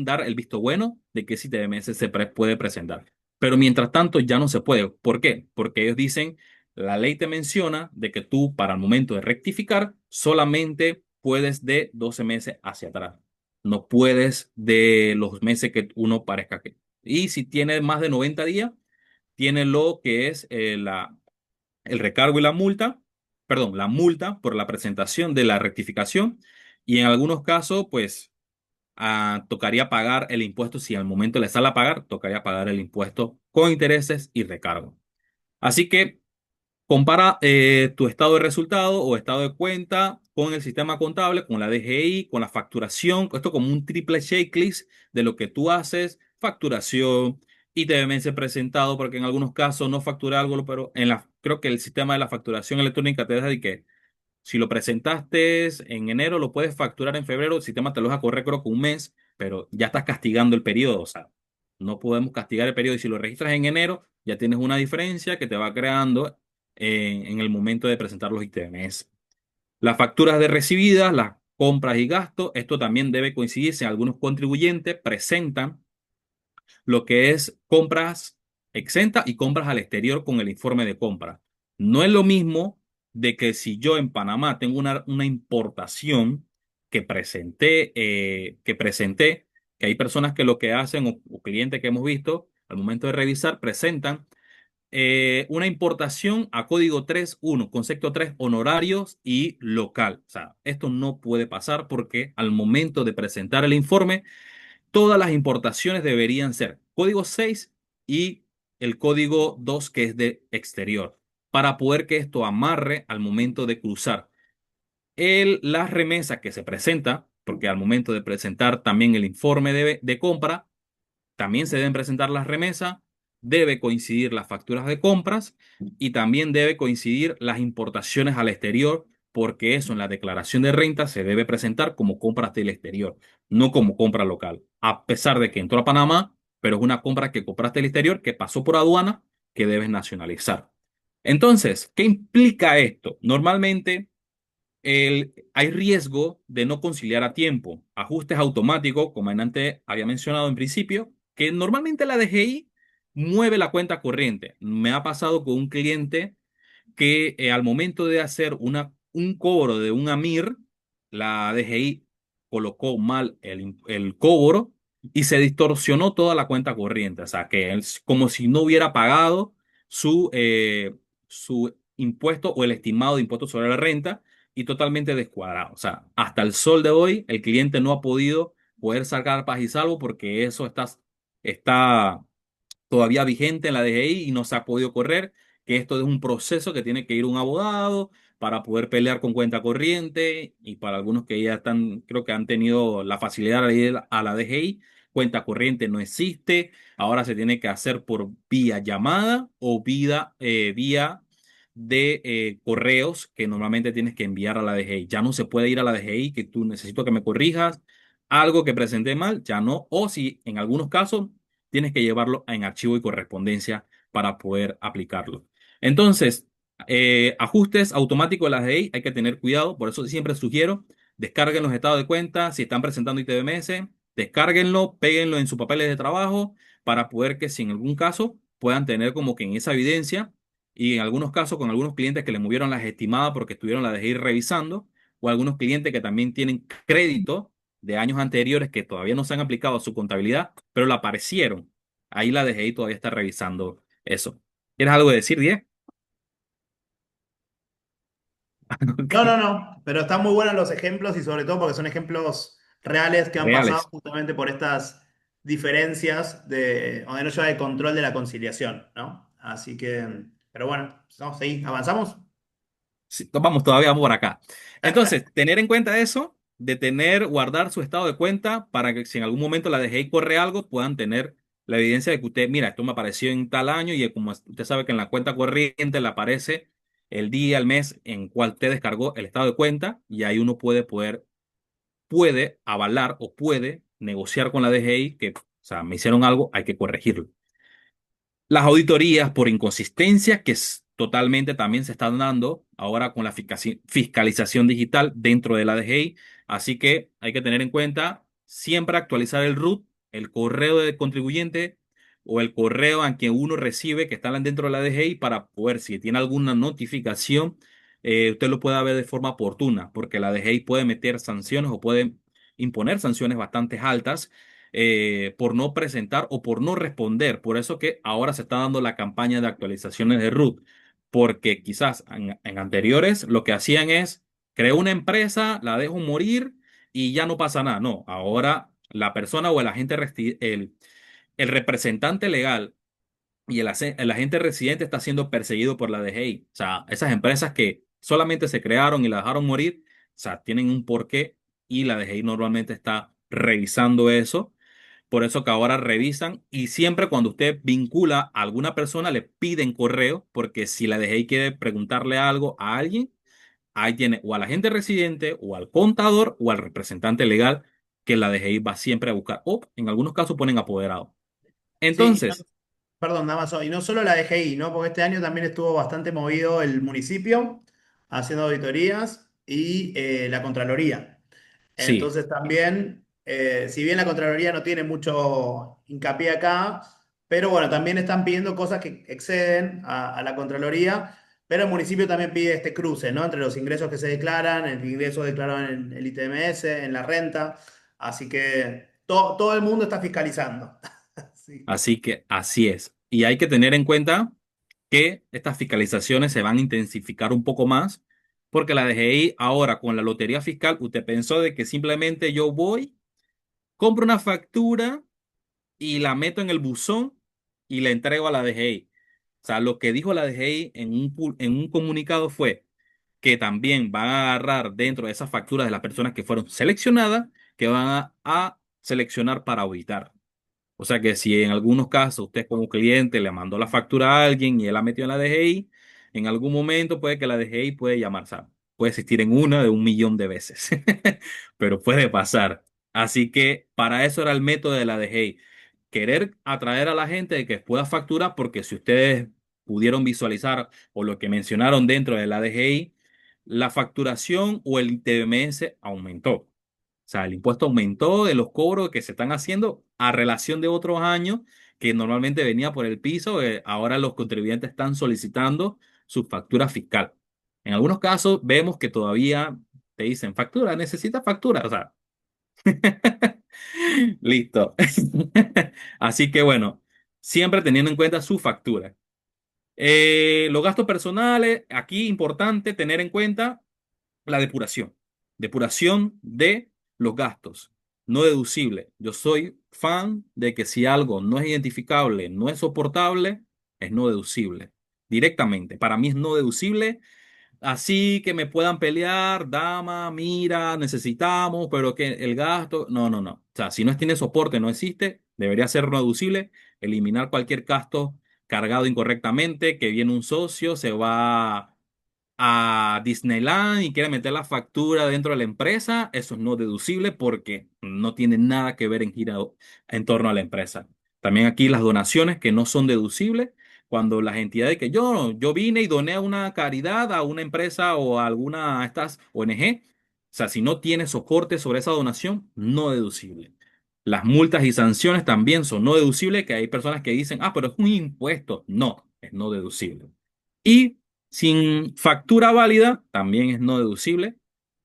dar el visto bueno de que ese ITBMS puede presentar. Pero mientras tanto ya no se puede. ¿Por qué? Porque ellos dicen la ley te menciona de que tú, para el momento de rectificar, solamente puedes de 12 meses hacia atrás. No puedes de los meses que uno parezca que. Y si tiene más de 90 días, tiene lo que es el recargo y la multa, perdón, la multa por la presentación de la rectificación. Y en algunos casos, pues, tocaría pagar el impuesto. Si al momento le sale a pagar, tocaría pagar el impuesto con intereses y recargo. Así que compara tu estado de resultado o estado de cuenta con el sistema contable, con la DGI, con la facturación. Esto como un triple checklist de lo que tú haces, facturación, ITBMS presentado, porque en algunos casos no factura algo, pero creo que el sistema de la facturación electrónica te deja de que si lo presentaste en enero, lo puedes facturar en febrero, el sistema te lo deja correr creo que un mes, pero ya estás castigando el periodo, o sea, no podemos castigar el periodo y si lo registras en enero, ya tienes una diferencia que te va creando en el momento de presentar los ITMs. Las facturas de recibidas, las compras y gastos, esto también debe coincidirse. Algunos contribuyentes presentan lo que es compras exentas y compras al exterior con el informe de compra. No es lo mismo de que si yo en Panamá tengo una importación que hay personas que lo que hacen o clientes que hemos visto al momento de revisar presentan una importación a código 3.1, concepto 3, honorarios y local. O sea, esto no puede pasar porque al momento de presentar el informe, todas las importaciones deberían ser código 6 y el código 2 que es de exterior, para poder que esto amarre al momento de cruzar. La remesa que se presenta, porque al momento de presentar también el informe de compra, también se deben presentar las remesas, debe coincidir las facturas de compras y también debe coincidir las importaciones al exterior, porque eso en la declaración de renta se debe presentar como compras del exterior, no como compra local. A pesar de que entró a Panamá, pero es una compra que compraste del exterior, que pasó por aduana, que debes nacionalizar. Entonces, ¿qué implica esto? Normalmente hay riesgo de no conciliar a tiempo. Ajustes automáticos, como antes había mencionado en principio, que normalmente la DGI mueve la cuenta corriente. Me ha pasado con un cliente que al momento de hacer un cobro de un AMIR, la DGI colocó mal el cobro y se distorsionó toda la cuenta corriente. O sea, que es como si no hubiera pagado su impuesto o el estimado de impuesto sobre la renta y totalmente descuadrado. O sea, hasta el sol de hoy, el cliente no ha podido poder sacar paz y salvo porque eso está todavía vigente en la DGI y no se ha podido correr, que esto es un proceso que tiene que ir un abogado para poder pelear con cuenta corriente y para algunos que ya están, creo que han tenido la facilidad de ir a la DGI, cuenta corriente no existe, ahora se tiene que hacer por vía llamada o vía de correos que normalmente tienes que enviar a la DGI. Ya no se puede ir a la DGI, que tú necesito que me corrijas algo que presenté mal, ya no, o si en algunos casos tienes que llevarlo en archivo y correspondencia para poder aplicarlo. Entonces, ajustes automáticos de las DI, hay que tener cuidado, por eso siempre sugiero, descarguen los estados de cuenta, si están presentando ITBMS, descárguenlo, péguenlo en sus papeles de trabajo para poder que si en algún caso puedan tener como que en esa evidencia y en algunos casos con algunos clientes que les movieron las estimadas porque estuvieron las DGI revisando o algunos clientes que también tienen crédito de años anteriores que todavía no se han aplicado a su contabilidad, pero la aparecieron. Ahí la DGI todavía está revisando eso. ¿Quieres algo de decir, Diez? No, Ok. no, no, pero están muy buenos los ejemplos y sobre todo porque son ejemplos reales que han pasado Reales. justamente por estas diferencias de donde no lleva el control de la conciliación, ¿no? Así que, pero bueno, vamos ahí, avanzamos. Sí, vamos, todavía vamos por acá. Entonces, tener en cuenta eso, de tener, guardar su estado de cuenta para que si en algún momento la DGI corre algo, puedan tener la evidencia de que usted, mira, esto me apareció en tal año y como usted sabe que en la cuenta corriente le aparece el día, el mes en cual usted descargó el estado de cuenta y ahí uno puede avalar o puede negociar con la DGI que, o sea, me hicieron algo, hay que corregirlo. Las auditorías por inconsistencia, que totalmente también se están dando ahora con la fiscalización digital dentro de la DGI. Así que hay que tener en cuenta siempre actualizar el RUT, el correo del contribuyente o el correo a que uno recibe que están dentro de la DGI para poder, si tiene alguna notificación, usted lo pueda ver de forma oportuna, porque la DGI puede meter sanciones o puede imponer sanciones bastante altas por no presentar o por no responder. Por eso que ahora se está dando la campaña de actualizaciones de RUT, porque quizás en anteriores lo que hacían es, creo una empresa, la dejo morir y ya no pasa nada. No, ahora la persona o el agente, el representante legal y el agente residente está siendo perseguido por la DGI. O sea, esas empresas que solamente se crearon y la dejaron morir, o sea, tienen un porqué y la DGI normalmente está revisando eso por eso que ahora revisan y siempre cuando usted vincula a alguna persona le piden correo, porque si la DGI quiere preguntarle algo a alguien, ahí tiene o al agente residente o al contador o al representante legal que la DGI va siempre a buscar. O en algunos casos ponen apoderado. Sí, no, Entonces, perdón, Damaso, y no solo la DGI, ¿no? Porque este año también estuvo bastante movido el municipio haciendo auditorías y la Contraloría. sí, Entonces también, si bien la Contraloría no tiene mucho hincapié acá, pero bueno, también están pidiendo cosas que exceden a la Contraloría, pero el municipio también pide este cruce, ¿no? Entre los ingresos que se declaran, el ingreso declarado en el ITMS, en la renta, así que todo el mundo está fiscalizando. Sí. así que así es. Y hay que tener en cuenta que estas fiscalizaciones se van a intensificar un poco más, porque la DGI ahora con la lotería fiscal, usted pensó de que simplemente yo voy, compro una factura y la meto en el buzón y la entrego a la DGI. O sea, lo que dijo la DGI en un comunicado fue que también van a agarrar dentro de esas facturas de las personas que fueron seleccionadas, que van a seleccionar para auditar. O sea que si en algunos casos usted como cliente le mandó la factura a alguien y él la metió en la DGI, en algún momento puede que la DGI puede llamar, o sea, puede existir en una de 1 millón de veces, pero puede pasar. Así que para eso era el método de la DGI, querer atraer a la gente de que pueda facturar, porque si ustedes pudieron visualizar o lo que mencionaron dentro de la DGI, la facturación o el TMS aumentó. O sea, el impuesto aumentó de los cobros que se están haciendo a relación de otros años que normalmente venía por el piso. Ahora los contribuyentes están solicitando su factura fiscal. En algunos casos vemos que todavía te dicen factura, necesita factura. O sea, listo. Así que bueno, siempre teniendo en cuenta su factura. Los gastos personales, aquí importante tener en cuenta la depuración. Depuración de los gastos, no deducible. Yo soy fan de que si algo no es identificable, no es soportable, es no deducible. Directamente. Para mí es no deducible. Así que me puedan pelear, dama, mira, necesitamos, pero que el gasto. No, no, no. O sea, si no tiene soporte, no existe, debería ser no deducible. Eliminar cualquier gasto cargado incorrectamente, que viene un socio, se va a Disneyland y quiere meter la factura dentro de la empresa, eso es no deducible porque no tiene nada que ver en torno a la empresa. También aquí las donaciones que no son deducibles, cuando las entidades que yo vine y doné a una caridad, a una empresa o a alguna de estas ONG, o sea, si no tiene soporte sobre esa donación, no deducible. Las multas y sanciones también son no deducibles, que hay personas que dicen, ah, pero es un impuesto. No, es no deducible. Y sin factura válida, también es no deducible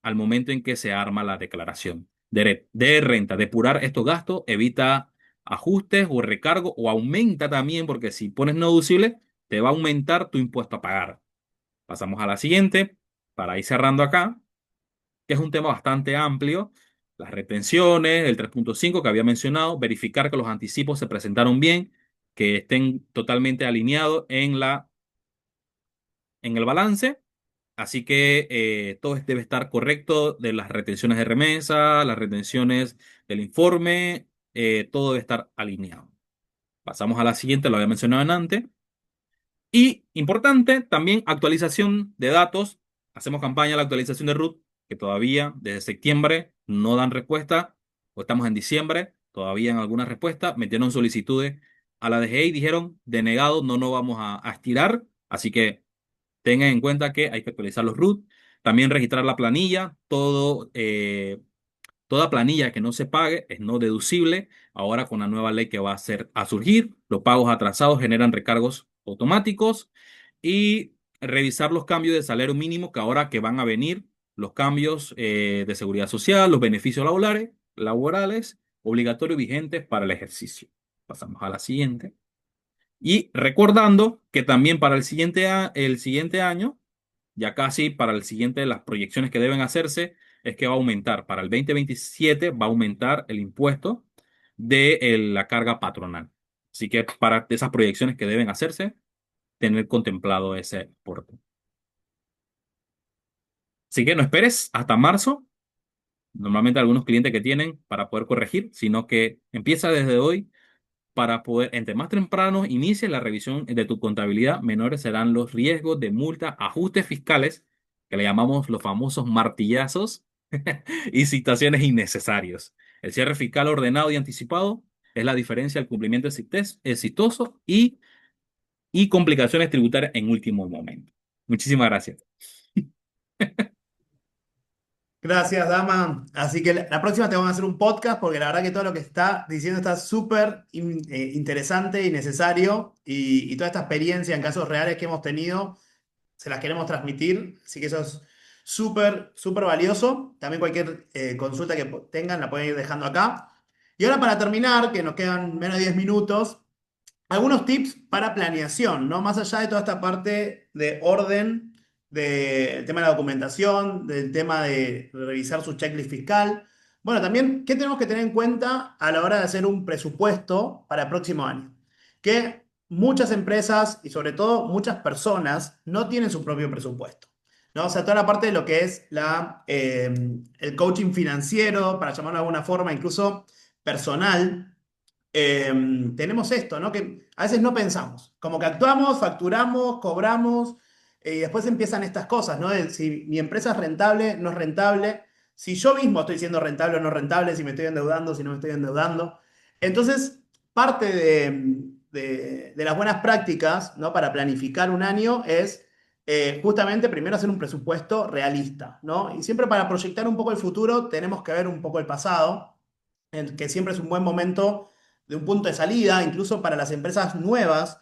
al momento en que se arma la declaración de renta. Depurar estos gastos evita ajustes o recargo o aumenta también, porque si pones no deducible, te va a aumentar tu impuesto a pagar. Pasamos a la siguiente, para ir cerrando acá, que es un tema bastante amplio. Las retenciones, el 3.5 que había mencionado, verificar que los anticipos se presentaron bien, que estén totalmente alineados en el balance. Así que todo debe estar correcto de las retenciones de remesa, las retenciones del informe, todo debe estar alineado. Pasamos a la siguiente, lo había mencionado antes. Y importante, también actualización de datos. Hacemos campaña de la actualización de RUT, que todavía desde septiembre no dan respuesta, o estamos en diciembre, todavía en algunas respuestas. Metieron solicitudes a la DGI y dijeron, denegado, no nos vamos a estirar. Así que tengan en cuenta que hay que actualizar los RUT, también registrar la planilla, toda planilla que no se pague es no deducible. Ahora con la nueva ley que va a surgir, los pagos atrasados generan recargos automáticos y revisar los cambios de salario mínimo que ahora que van a venir, los cambios de seguridad social, los beneficios laborales obligatorios vigentes para el ejercicio. Pasamos a la siguiente. Y recordando que también para el siguiente año, ya casi para el siguiente, las proyecciones que deben hacerse es que va a aumentar. Para el 2027 va a aumentar el impuesto de la carga patronal. Así que para esas proyecciones que deben hacerse, tener contemplado ese aporte. Así que no esperes hasta marzo. Normalmente algunos clientes que tienen para poder corregir, sino que empieza desde hoy para poder, entre más temprano inicie la revisión de tu contabilidad, menores serán los riesgos de multa, ajustes fiscales, que le llamamos los famosos martillazos, y situaciones innecesarias. El cierre fiscal ordenado y anticipado es la diferencia del cumplimiento exitoso y complicaciones tributarias en último momento. Muchísimas gracias. Gracias, Dama. Así que la próxima te vamos a hacer un podcast porque la verdad que todo lo que está diciendo está súper interesante y necesario y toda esta experiencia en casos reales que hemos tenido se las queremos transmitir. Así que eso es súper, súper valioso. También cualquier consulta que tengan la pueden ir dejando acá. Y ahora para terminar, que nos quedan menos de 10 minutos, algunos tips para planeación, ¿no? Más allá de toda esta parte de orden, del tema de la documentación, del tema de revisar su checklist fiscal. Bueno, también, ¿qué tenemos que tener en cuenta a la hora de hacer un presupuesto para el próximo año? Que muchas empresas y sobre todo muchas personas no tienen su propio presupuesto, ¿no? O sea, toda la parte de lo que es el coaching financiero, para llamarlo de alguna forma, incluso personal, tenemos esto, ¿no? Que a veces no pensamos, como que actuamos, facturamos, cobramos, y después empiezan estas cosas, ¿no? De si mi empresa es rentable, no es rentable, si yo mismo estoy siendo rentable o no rentable, si me estoy endeudando, si no me estoy endeudando. Entonces, parte de las buenas prácticas, ¿no? Para planificar un año es justamente primero hacer un presupuesto realista, ¿no? Y siempre para proyectar un poco el futuro tenemos que ver un poco el pasado, que siempre es un buen momento de un punto de salida, incluso para las empresas nuevas,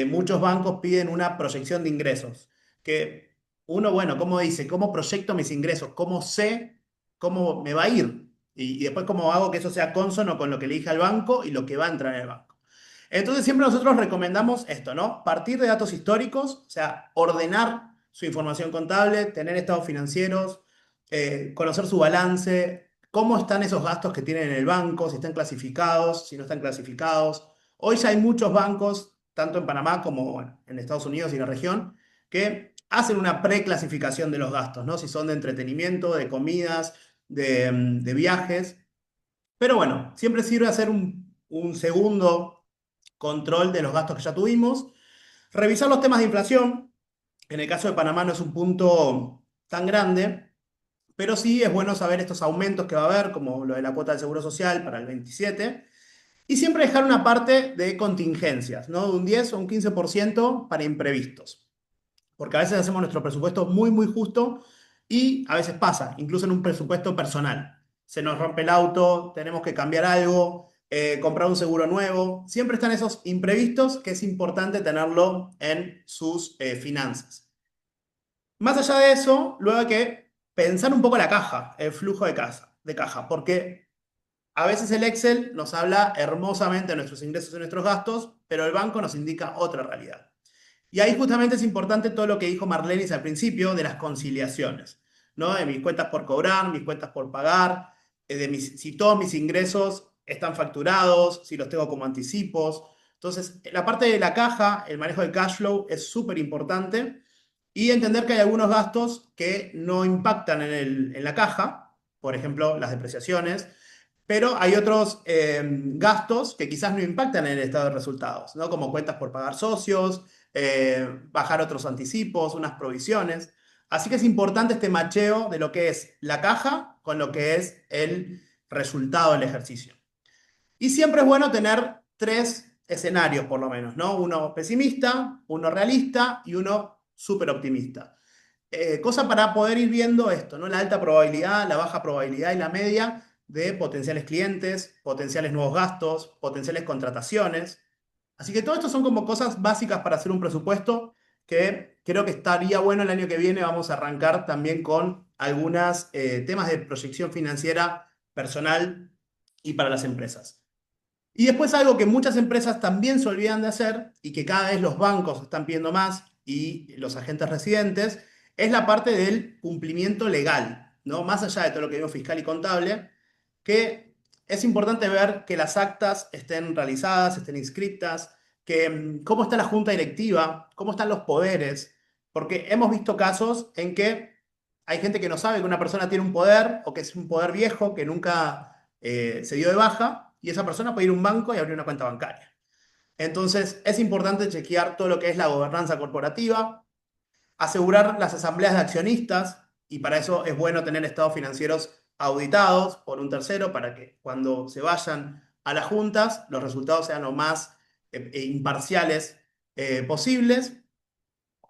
muchos bancos piden una proyección de ingresos. Que uno, bueno, ¿cómo dice? ¿Cómo proyecto mis ingresos? ¿Cómo sé cómo me va a ir? Y después, ¿cómo hago que eso sea consono con lo que le dije al banco y lo que va a entrar en el banco? Entonces, siempre nosotros recomendamos esto, ¿no? Partir de datos históricos, o sea, ordenar su información contable, tener estados financieros, conocer su balance, cómo están esos gastos que tienen en el banco, si están clasificados, si no están clasificados. Hoy ya hay muchos bancos, tanto en Panamá como bueno, en Estados Unidos y la región, que hacen una preclasificación de los gastos, ¿no? Si son de entretenimiento, de comidas, de viajes. Pero bueno, siempre sirve hacer un segundo control de los gastos que ya tuvimos, revisar los temas de inflación. En el caso de Panamá no es un punto tan grande, pero sí es bueno saber estos aumentos que va a haber, como lo de la cuota del Seguro Social para el 27, y siempre dejar una parte de contingencias, ¿no? De un 10 o un 15% para imprevistos, porque a veces hacemos nuestro presupuesto muy, muy justo y a veces pasa, incluso en un presupuesto personal. Se nos rompe el auto, tenemos que cambiar algo, comprar un seguro nuevo. Siempre están esos imprevistos que es importante tenerlo en sus finanzas. Más allá de eso, luego hay que pensar un poco la caja, el flujo de caja, porque a veces el Excel nos habla hermosamente de nuestros ingresos y nuestros gastos, pero el banco nos indica otra realidad. Y ahí justamente es importante todo lo que dijo Marlenis al principio de las conciliaciones, ¿no? De mis cuentas por cobrar, mis cuentas por pagar, si todos mis ingresos están facturados, si los tengo como anticipos. Entonces, la parte de la caja, el manejo de cash flow es súper importante y entender que hay algunos gastos que no impactan en la caja, por ejemplo, las depreciaciones, pero hay otros gastos que quizás no impactan en el estado de resultados, ¿no? Como cuentas por pagar socios, bajar otros anticipos, unas provisiones. Así que es importante este macheo de lo que es la caja con lo que es el resultado del ejercicio. Y siempre es bueno tener tres escenarios, por lo menos, ¿no? Uno pesimista, uno realista y uno súper optimista. Cosa para poder ir viendo esto, ¿no? La alta probabilidad, la baja probabilidad y la media de potenciales clientes, potenciales nuevos gastos, potenciales contrataciones. Así que todo esto son como cosas básicas para hacer un presupuesto que creo que estaría bueno el año que viene. Vamos a arrancar también con algunos temas de proyección financiera personal y para las empresas. Y después algo que muchas empresas también se olvidan de hacer y que cada vez los bancos están pidiendo más y los agentes residentes, es la parte del cumplimiento legal, ¿no? Más allá de todo lo que vimos fiscal y contable, que es importante ver que las actas estén realizadas, estén inscritas, que cómo está la junta directiva, cómo están los poderes, porque hemos visto casos en que hay gente que no sabe que una persona tiene un poder o que es un poder viejo que nunca se dio de baja y esa persona puede ir a un banco y abrir una cuenta bancaria. Entonces, es importante chequear todo lo que es la gobernanza corporativa, asegurar las asambleas de accionistas, y para eso es bueno tener estados financieros auditados por un tercero para que cuando se vayan a las juntas los resultados sean lo más imparciales posibles.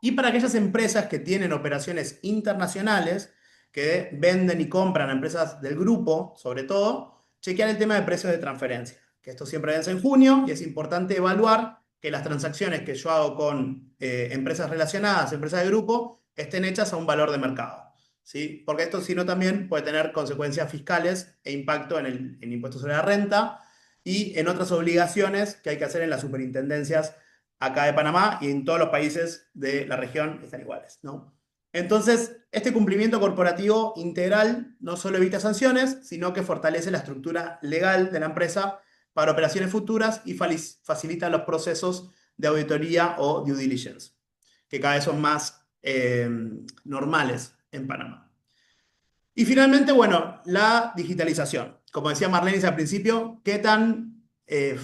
Y para aquellas empresas que tienen operaciones internacionales, que venden y compran a empresas del grupo, sobre todo, chequear el tema de precios de transferencia, que esto siempre vence en junio y es importante evaluar que las transacciones que yo hago con empresas relacionadas, empresas de grupo, estén hechas a un valor de mercado, ¿sí? Porque esto, si no, también puede tener consecuencias fiscales e impacto en el impuesto sobre la renta y en otras obligaciones que hay que hacer en las superintendencias acá de Panamá y en todos los países de la región están iguales, ¿no? Entonces, este cumplimiento corporativo integral no solo evita sanciones, sino que fortalece la estructura legal de la empresa para operaciones futuras y facilita los procesos de auditoría o due diligence, que cada vez son más normales en Panamá. Y finalmente, bueno, la digitalización. Como decía Marlenis al principio, ¿qué tan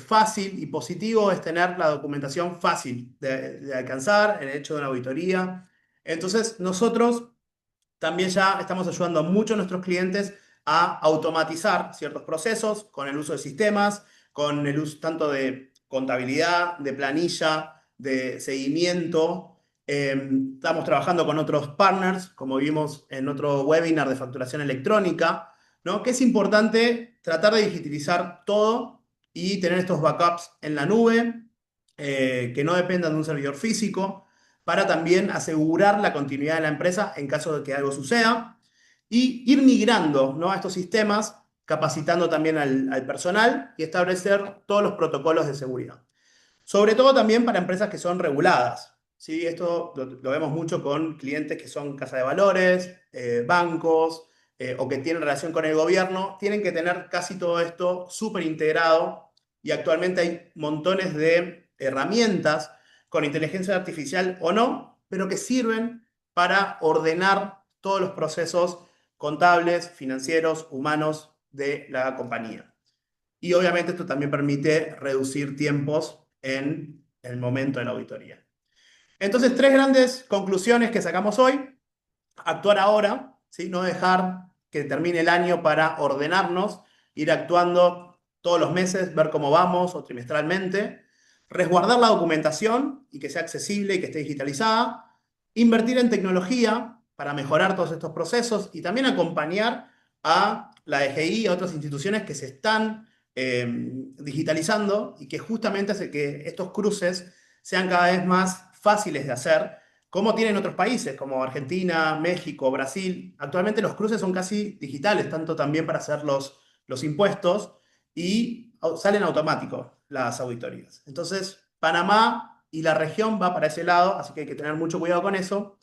fácil y positivo es tener la documentación fácil de alcanzar, el hecho de una auditoría? Entonces, nosotros también ya estamos ayudando mucho a nuestros clientes a automatizar ciertos procesos con el uso de sistemas, con el uso tanto de contabilidad, de planilla, de seguimiento. Estamos trabajando con otros partners, como vimos en otro webinar de facturación electrónica, ¿no? Que es importante tratar de digitalizar todo y tener estos backups en la nube, que no dependan de un servidor físico, para también asegurar la continuidad de la empresa en caso de que algo suceda y ir migrando, ¿no?, a estos sistemas, capacitando también al personal y establecer todos los protocolos de seguridad. Sobre todo también para empresas que son reguladas, ¿sí? Esto lo vemos mucho con clientes que son casas de valores, bancos, o que tienen relación con el gobierno, tienen que tener casi todo esto súper integrado y actualmente hay montones de herramientas con inteligencia artificial o no, pero que sirven para ordenar todos los procesos contables, financieros, humanos de la compañía. Y obviamente esto también permite reducir tiempos en el momento de la auditoría. Entonces, tres grandes conclusiones que sacamos hoy. Actuar ahora, ¿sí? No dejar que termine el año para ordenarnos, ir actuando todos los meses, ver cómo vamos o trimestralmente, resguardar la documentación y que sea accesible y que esté digitalizada, invertir en tecnología para mejorar todos estos procesos y también acompañar a la DGI y a otras instituciones que se están digitalizando y que justamente hace que estos cruces sean cada vez más fáciles de hacer como tienen otros países como Argentina, México, Brasil. Actualmente los cruces son casi digitales, tanto también para hacer los impuestos y salen automáticos las auditorías. Entonces, Panamá y la región va para ese lado, así que hay que tener mucho cuidado con eso.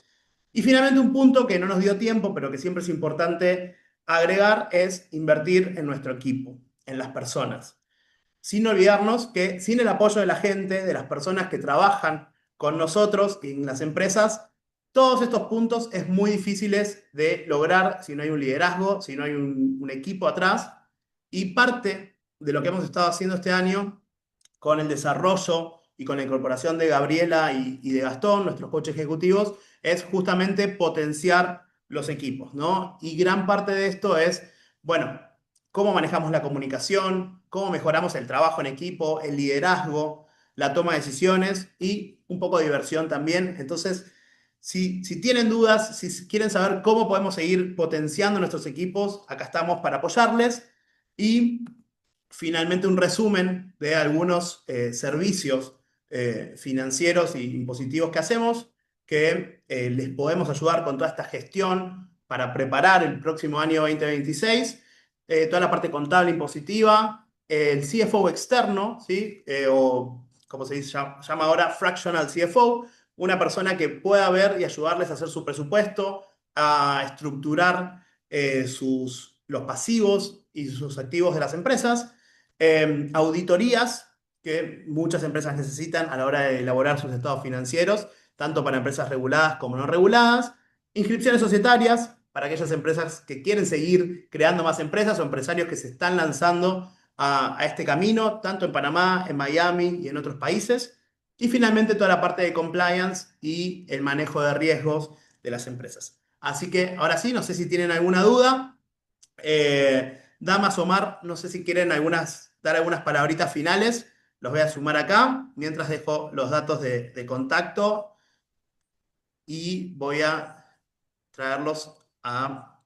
Y finalmente un punto que no nos dio tiempo, pero que siempre es importante agregar, es invertir en nuestro equipo, en las personas sin olvidarnos que sin el apoyo de la gente, de las personas que trabajan con nosotros en las empresas, todos estos puntos es muy difíciles de lograr si no hay un liderazgo, si no hay un equipo atrás. Y parte de lo que hemos estado haciendo este año con el desarrollo y con la incorporación de Gabriela y de Gastón, nuestros coaches ejecutivos, es justamente potenciar los equipos, ¿no? Y gran parte de esto es, bueno, cómo manejamos la comunicación, cómo mejoramos el trabajo en equipo, el liderazgo, la toma de decisiones y un poco de diversión también. Entonces, si tienen dudas, si quieren saber cómo podemos seguir potenciando nuestros equipos, acá estamos para apoyarles. Y finalmente un resumen de algunos servicios financieros y impositivos que hacemos, que les podemos ayudar con toda esta gestión para preparar el próximo año 2026, toda la parte contable impositiva, el CFO externo, ¿sí? O como se dice, llama ahora fractional CFO, una persona que pueda ver y ayudarles a hacer su presupuesto, a estructurar los pasivos y sus activos de las empresas, auditorías que muchas empresas necesitan a la hora de elaborar sus estados financieros, tanto para empresas reguladas como no reguladas, inscripciones societarias para aquellas empresas que quieren seguir creando más empresas o empresarios que se están lanzando a este camino, tanto en Panamá, en Miami y en otros países. Y finalmente toda la parte de compliance y el manejo de riesgos de las empresas. Así que ahora sí, no sé si tienen alguna duda. Damas, Omar, no sé si quieren dar algunas palabritas finales. Los voy a sumar acá, mientras dejo los datos de contacto y voy a traerlos a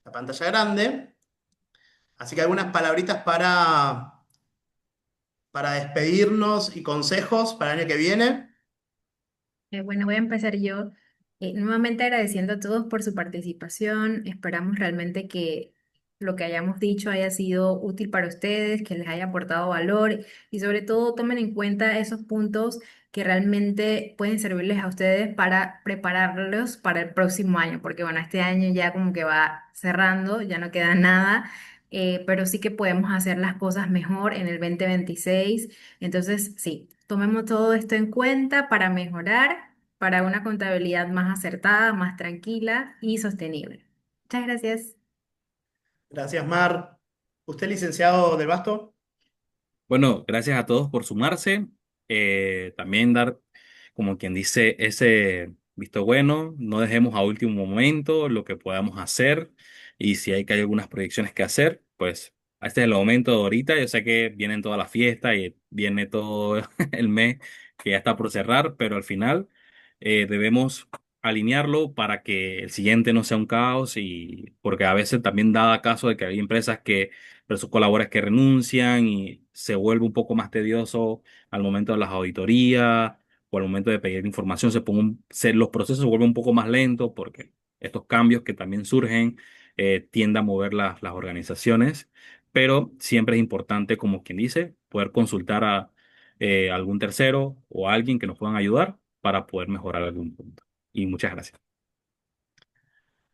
la pantalla grande. Así que algunas palabritas para despedirnos y consejos para el año que viene. Bueno, voy a empezar yo. Nuevamente agradeciendo a todos por su participación. Esperamos realmente que lo que hayamos dicho haya sido útil para ustedes, que les haya aportado valor y sobre todo tomen en cuenta esos puntos que realmente pueden servirles a ustedes para prepararlos para el próximo año, porque bueno, este año ya como que va cerrando, ya no queda nada. Pero sí que podemos hacer las cosas mejor en el 2026. Entonces, sí, tomemos todo esto en cuenta para mejorar, para una contabilidad más acertada, más tranquila y sostenible. Muchas gracias. Gracias, Mar. ¿Usted, licenciado del Basto? Bueno, gracias a todos por sumarse. También dar, como quien dice, ese visto bueno. No dejemos a último momento lo que podamos hacer. Y si hay algunas proyecciones que hacer, pues este es el momento de ahorita. Yo sé que vienen todas las fiestas y viene todo el mes que ya está por cerrar, pero al final debemos alinearlo para que el siguiente no sea un caos y porque a veces también da caso de que hay empresas que pero sus colaboradores que renuncian y se vuelve un poco más tedioso al momento de las auditorías o al momento de pedir información, los procesos se vuelven un poco más lentos porque estos cambios que también surgen tienden a mover las organizaciones, pero siempre es importante, como quien dice, poder consultar a algún tercero o a alguien que nos puedan ayudar para poder mejorar algún punto. Y muchas gracias.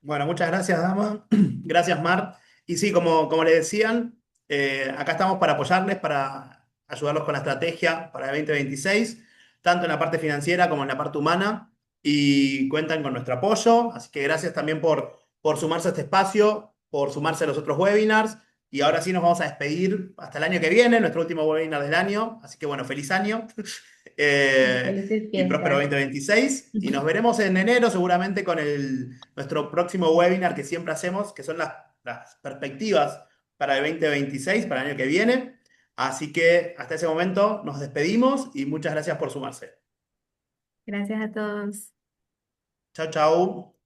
Bueno, muchas gracias, Dama. Gracias, Mar. Y sí, como les decían, acá estamos para apoyarles, para ayudarlos con la estrategia para el 2026, tanto en la parte financiera como en la parte humana, y cuentan con nuestro apoyo. Así que gracias también por sumarse a este espacio, por sumarse a los otros webinars. Y ahora sí nos vamos a despedir hasta el año que viene, nuestro último webinar del año. Así que bueno, feliz año. Felices Y próspero fiestas. 2026. Y nos veremos en enero seguramente con nuestro próximo webinar que siempre hacemos, que son las perspectivas para el 2026, para el año que viene. Así que hasta ese momento nos despedimos y muchas gracias por sumarse. Gracias a todos. Chao, chao.